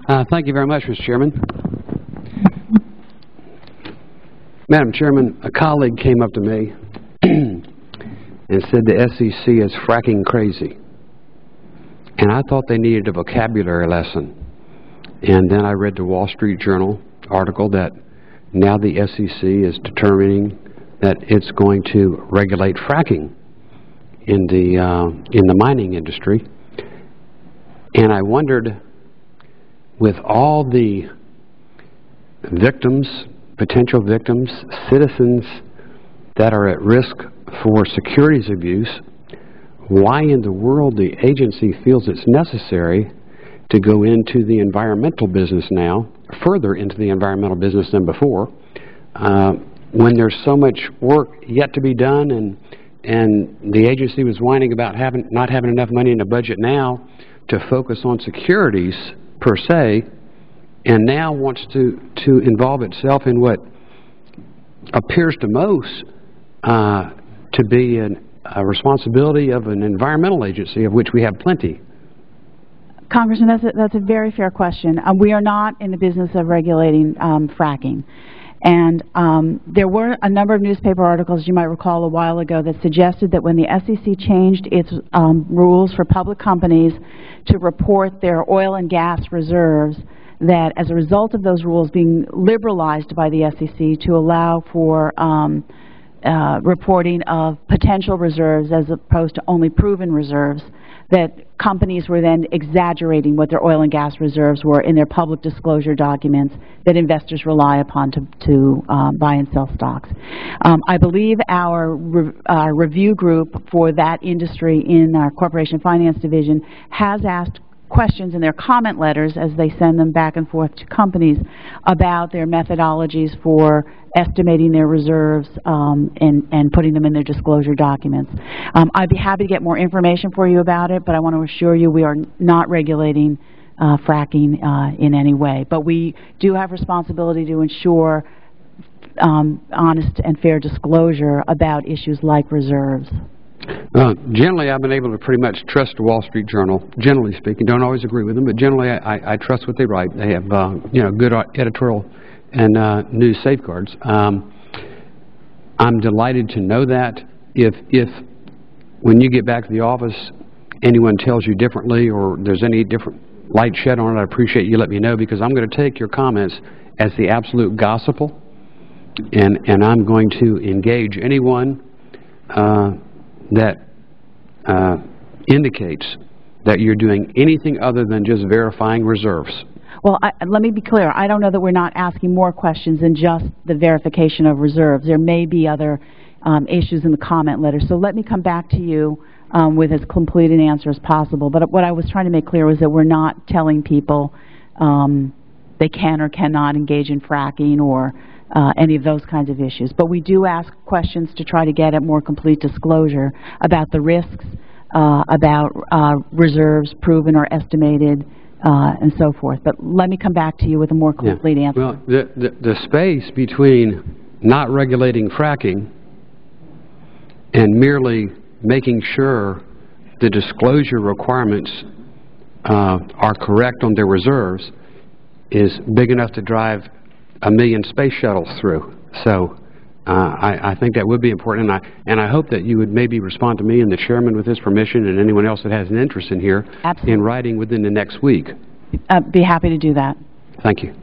Thank you very much, Mr. Chairman. Madam Chairman, a colleague came up to me and said the SEC is fracking crazy. And I thought they needed a vocabulary lesson. And then I read the Wall Street Journal article that now the SEC is determining that it's going to regulate fracking in the mining industry. And I wondered, with all the victims, potential victims, citizens that are at risk for securities abuse, why in the world the agency feels it's necessary to go into the environmental business now, further into the environmental business than before, when there's so much work yet to be done, and the agency was whining about not having enough money in the budget now to focus on securities per se, and now wants to involve itself in what appears to most to be a responsibility of an environmental agency, of which we have plenty. Congressman, that's a very fair question. We are not in the business of regulating fracking. And there were a number of newspaper articles, you might recall a while ago, that suggested that when the SEC changed its rules for public companies to report their oil and gas reserves, that as a result of those rules being liberalized by the SEC to allow for reporting of potential reserves as opposed to only proven reserves, that companies were then exaggerating what their oil and gas reserves were in their public disclosure documents that investors rely upon to buy and sell stocks. I believe our review group for that industry in our Corporation Finance Division has asked questions in their comment letters as they send them back and forth to companies about their methodologies for estimating their reserves and putting them in their disclosure documents. I'd be happy to get more information for you about it, but I want to assure you we are not regulating fracking in any way. But we do have responsibility to ensure honest and fair disclosure about issues like reserves. Generally, I've been able to pretty much trust the Wall Street Journal. Generally speaking, don't always agree with them, but generally I trust what they write. They have good editorial and news safeguards. I'm delighted to know that. If when you get back to the office, anyone tells you differently, or there's any different light shed on it, I appreciate you let me know, because I'm going to take your comments as the absolute gospel, and I'm going to engage anyone that indicates that you're doing anything other than just verifying reserves. Well, let me be clear. I don't know that we're not asking more questions than just the verification of reserves. There may be other issues in the comment letter. So let me come back to you with as complete an answer as possible. But what I was trying to make clear was that we're not telling people they can or cannot engage in fracking or any of those kinds of issues. But we do ask questions to try to get at more complete disclosure about the risks, about reserves proven or estimated, and so forth. But let me come back to you with a more complete answer. Well, the space between not regulating fracking and merely making sure the disclosure requirements are correct on their reserves is big enough to drive 1 million space shuttles through. So I think that would be important, and I hope that you would maybe respond to me and the chairman with his permission, and anyone else that has an interest in here, Absolutely. in writing within the next week. Be happy to do that. Thank you.